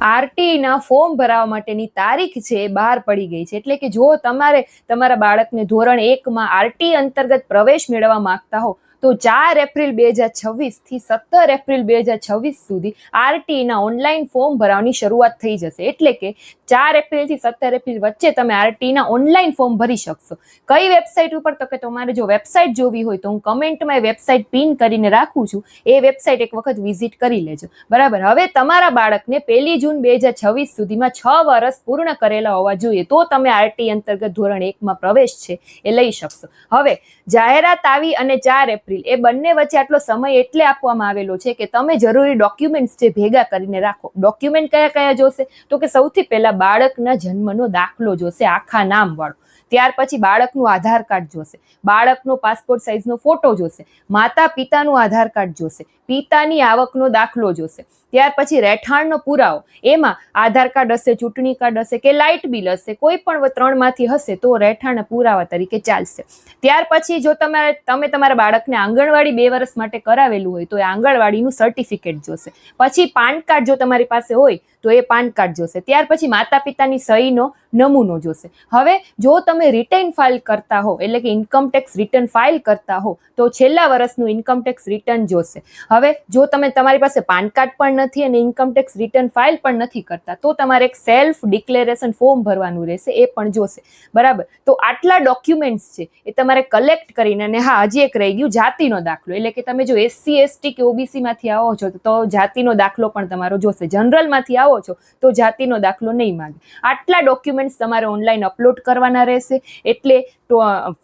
આરટીઈના form ભરવા માટેની તારીખ છે એ બહાર પડી ગઈ છે. એટલે કે જો તમારે તમારા બાળકને ધોરણ 1માં આરટીઈ અંતર્ગત પ્રવેશ મેળવવા માંગતા હો તો 4 એપ્રિલ 2026 થી 17 એપ્રિલ 2026 સુધી આરટીઈના ઓનલાઈન ફોર્મ ભરવાની શરૂઆત થઈ જશે. એટલે કે 4 એપ્રિલથી 17 એપ્રિલ વચ્ચે તમે આરટીઈના ઓનલાઈન ફોર્મ ભરી શકશો. કઈ વેબસાઇટ ઉપર? તો કે તમારે જો વેબસાઇટ જોવી હોય તો હું કમેન્ટમાં એ વેબસાઇટ પિન કરીને રાખું છું. એ વેબસાઇટ એક વખત વિઝિટ કરી લેજો. બરાબર. હવે તમારા બાળકને 1 જૂન 2026 સુધીમાં 6 વર્ષ પૂર્ણ કરેલા હોવા જોઈએ તો તમે આરટીઈ અંતર્ગત ધોરણ 1માં પ્રવેશ છે એ લઈ શકશો. હવે જાહેરાત આવી અને 4 એપ્રિલ એ બંને વચ્ચે આટલો સમય એટલે આપવામાં આવેલો છે કે તમે જરૂરી ડોક્યુમેન્ટ્સ જે ભેગા કરીને રાખો. ડોક્યુમેન્ટ કયા કયા જોશે? તો કે સૌથી પહેલા બાળકના જન્મનો દાખલો જોશે, આખા નામ વાળો. ત્યાર પછી બાળકનું આધાર કાર્ડ જોશે, બાળકનો પાસપોર્ટ સાઇઝનો ફોટો જોશે, માતા પિતાનું આધાર કાર્ડ જોશે, પિતાની આવકનો દાખલો જોશે. ત્યાર પછી રહેઠાણનો પુરાવો, એમાં આધાર કાર્ડ હશે, ચૂંટણી કાર્ડ હશે કે લાઇટ બિલ હશે, કોઈ પણ 3માંથી હશે તો રહેઠાણ પુરાવા તરીકે ચાલશે. ત્યાર પછી જો તમે તમારા બાળકને આંગણવાડી 2 વર્ષ માટે કરાવેલું હોય તો એ આંગણવાડીનું સર્ટિફિકેટ જોશે. પછી પાન કાર્ડ જો તમારી પાસે હોય તો એ પાન કાર્ડ જોશે. ત્યાર પછી માતા પિતાની સહીનો નમૂનો જોશે. હવે જો તમે રિટર્ન ફાઇલ કરતા હો એટલે કે ઇન્કમટેક્સ રિટર્ન ફાઇલ કરતા હો તો છેલ્લા વર્ષનું ઇન્કમટેક્સ રિટર્ન જોશે. હવે જો તમારી પાસે પાન કાર્ડ પણ નથી અને ઇન્કમટેક્સ રિટર્ન ફાઇલ પણ નથી કરતા તો તમારે એક સેલ્ફ ડિક્લેરેશન ફોર્મ ભરવાનું રહેશે, એ પણ જોશે. બરાબર. તો આટલા ડોક્યુમેન્ટ્સ છે એ તમારે કલેક્ટ કરીને, અને હા હજી એક રહી ગયું, જાતિનો દાખલો. એટલે કે તમે જો SC ST કે OBC માંથી આવો છો તો જાતિનો દાખલો પણ તમારો જોશે. જનરલમાંથી આવો છો તો જાતિનો દાખલો નહીં માંગે. આટલા ડોક્યુમેન્ટ્સ તમારે ઓનલાઈન અપલોડ કરવાના રહેશે. એટલે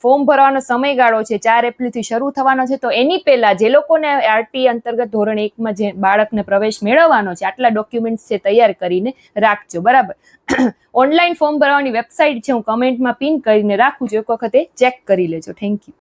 ફોર્મ ભરવાનો સમયગાળો છે 4 એપ્રિલથી શરૂ થવાનો છે. તો એની પહેલા જે લોકોને આરટીઈ અંતર્ગત ધોરણ 1માં જે બાળકને પ્રવેશ મેળવવાનો છે આટલા ડોક્યુમેન્ટ્સ છે તૈયાર કરીને રાખજો. બરાબર. ઓનલાઈન ફોર્મ ભરવાની વેબસાઇટ છે હું કમેન્ટમાં પિન કરીને રાખું છું, એક વખતે ચેક કરી લેજો. Thank you.